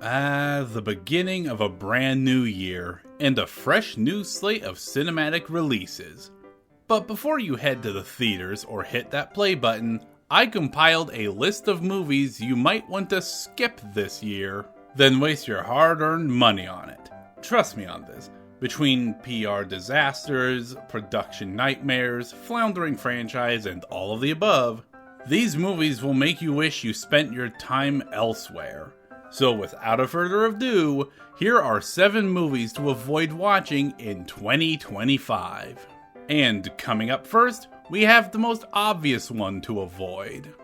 The beginning of a brand new year, and a fresh new slate of cinematic releases. But before you head to the theaters or hit that play button, I compiled a list of movies you might want to skip this year, then waste your hard-earned money on it. Trust me on this. Between PR disasters, production nightmares, floundering franchise, and all of the above, these movies will make you wish you spent your time elsewhere. So without a further ado, here are 7 movies to avoid watching in 2025. And coming up first, we have the most obvious one to avoid.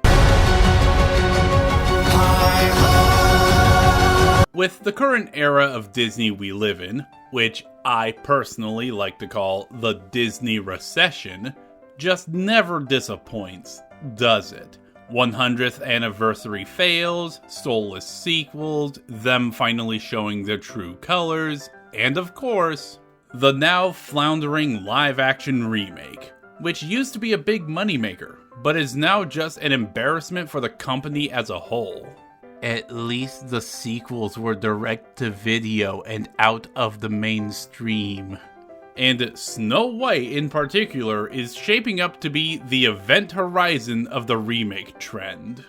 With the current era of Disney we live in, which I personally like to call the Disney recession, just never disappoints, does it? 100th anniversary fails, soulless sequels, them finally showing their true colors, and of course, the now floundering live-action remake, which used to be a big moneymaker, but is now just an embarrassment for the company as a whole. At least the sequels were direct-to-video and out of the mainstream. And Snow White in particular is shaping up to be the event horizon of the remake trend.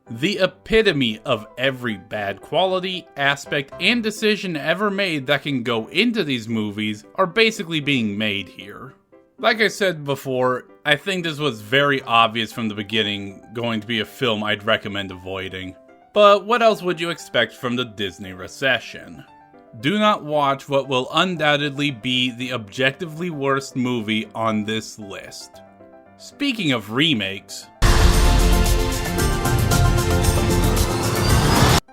The epitome of every bad quality, aspect, and decision ever made that can go into these movies are basically being made here. Like I said before, I think this was very obvious from the beginning going to be a film I'd recommend avoiding. But what else would you expect from the Disney recession? Do not watch what will undoubtedly be the objectively worst movie on this list. Speaking of remakes,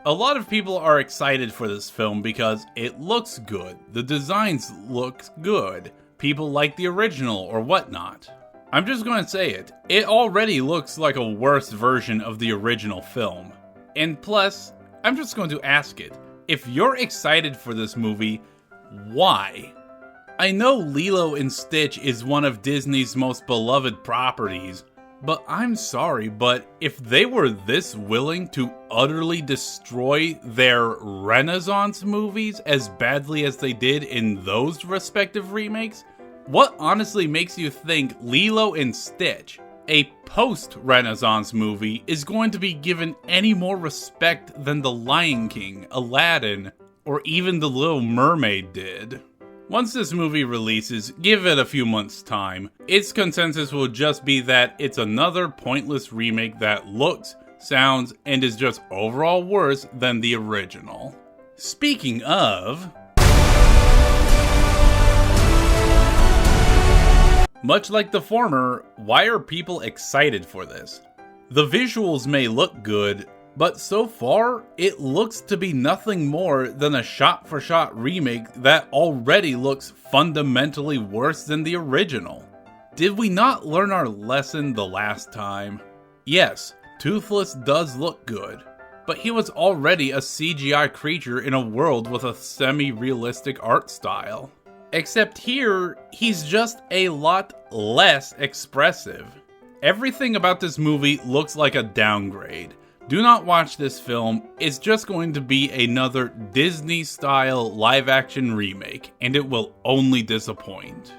a lot of people are excited for this film because it looks good, the designs look good, people like the original or whatnot. I'm just going to say it, it already looks like a worse version of the original film. And plus, I'm just going to ask it, if you're excited for this movie, why? I know Lilo and Stitch is one of Disney's most beloved properties, but I'm sorry, but if they were this willing to utterly destroy their Renaissance movies as badly as they did in those respective remakes, what honestly makes you think Lilo and Stitch, a post-Renaissance movie, is going to be given any more respect than The Lion King, Aladdin, or even The Little Mermaid did? Once this movie releases, give it a few months' time, its consensus will just be that it's another pointless remake that looks, sounds, and is just overall worse than the original. Speaking of, much like the former, why are people excited for this? The visuals may look good, but so far, it looks to be nothing more than a shot-for-shot remake that already looks fundamentally worse than the original. Did we not learn our lesson the last time? Yes, Toothless does look good, but he was already a CGI creature in a world with a semi-realistic art style. Except here, he's just a lot less expressive. Everything about this movie looks like a downgrade. Do not watch this film, it's just going to be another Disney-style live-action remake, and it will only disappoint.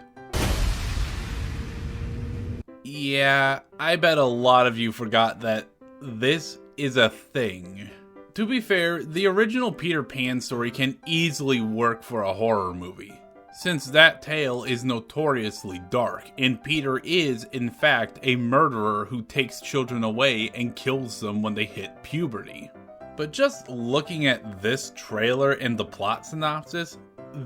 Yeah, I bet a lot of you forgot that this is a thing. To be fair, the original Peter Pan story can easily work for a horror movie, since that tale is notoriously dark, and Peter is, in fact, a murderer who takes children away and kills them when they hit puberty. But just looking at this trailer and the plot synopsis,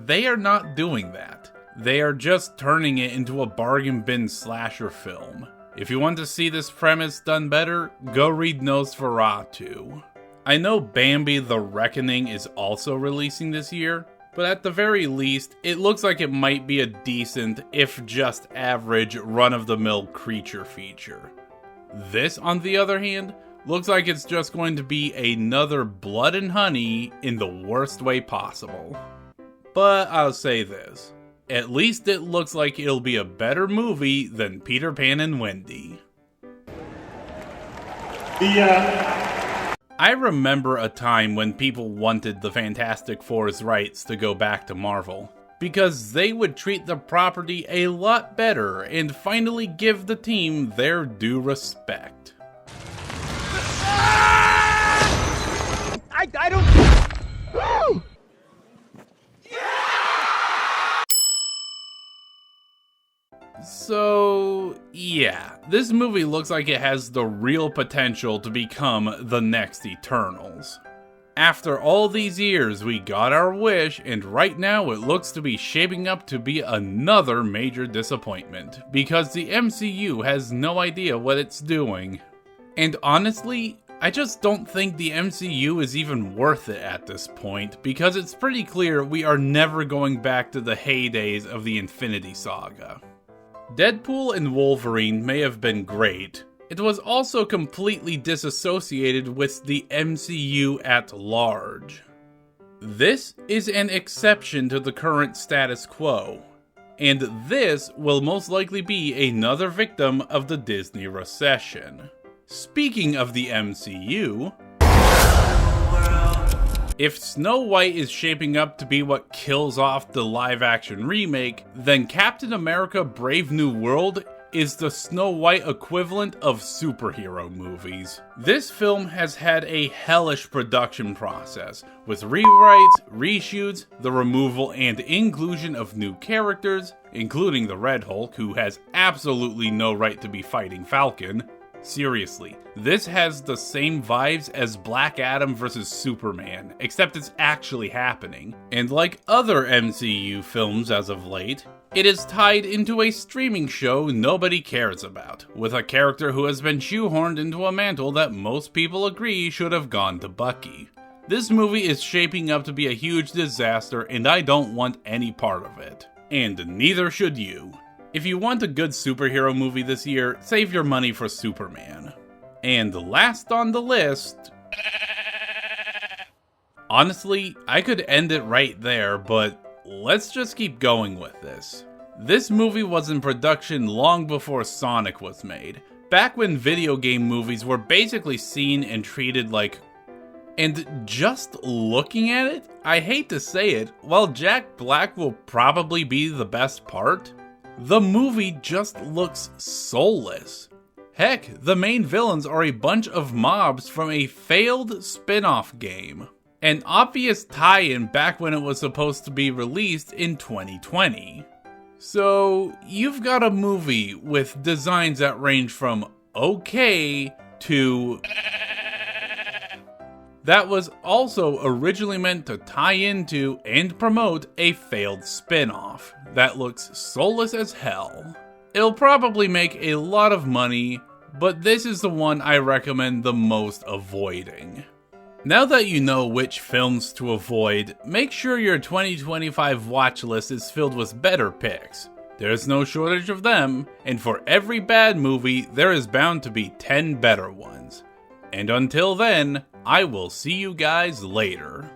they are not doing that. They are just turning it into a bargain bin slasher film. If you want to see this premise done better, go read Nosferatu. I know Bambi the Reckoning is also releasing this year, but at the very least, it looks like it might be a decent, if just average, run-of-the-mill creature feature. This, on the other hand, looks like it's just going to be another Blood and Honey in the worst way possible. But I'll say this, at least it looks like it'll be a better movie than Peter Pan and Wendy. I remember a time when people wanted the Fantastic Four's rights to go back to Marvel, because they would treat the property a lot better and finally give the team their due respect. I don't... So, yeah, this movie looks like it has the real potential to become the next Eternals. After all these years, we got our wish, and right now it looks to be shaping up to be another major disappointment, because the MCU has no idea what it's doing. And honestly, I just don't think the MCU is even worth it at this point, because it's pretty clear we are never going back to the heydays of the Infinity Saga. Deadpool and Wolverine may have been great. It was also completely disassociated with the MCU at large. This is an exception to the current status quo, and this will most likely be another victim of the Disney recession. Speaking of the MCU, if Snow White is shaping up to be what kills off the live-action remake, then Captain America: Brave New World is the Snow White equivalent of superhero movies. This film has had a hellish production process, with rewrites, reshoots, the removal and inclusion of new characters, including the Red Hulk, who has absolutely no right to be fighting Falcon. Seriously, this has the same vibes as Black Adam vs. Superman, except it's actually happening. And like other MCU films as of late, it is tied into a streaming show nobody cares about, with a character who has been shoehorned into a mantle that most people agree should have gone to Bucky. This movie is shaping up to be a huge disaster, and I don't want any part of it. And neither should you. If you want a good superhero movie this year, save your money for Superman. And last on the list... Honestly, I could end it right there, but let's just keep going with this. This movie was in production long before Sonic was made, back when video game movies were basically seen and treated like... And just looking at it, I hate to say it, while Jack Black will probably be the best part, the movie just looks soulless. Heck, the main villains are a bunch of mobs from a failed spin-off game. An obvious tie-in back when it was supposed to be released in 2020. So, you've got a movie with designs that range from okay to... that was also originally meant to tie into and promote a failed spin-off that looks soulless as hell. It'll probably make a lot of money, but this is the one I recommend the most avoiding. Now that you know which films to avoid, make sure your 2025 watch list is filled with better picks. There's no shortage of them, and for every bad movie, there is bound to be 10 better ones. And until then, I will see you guys later.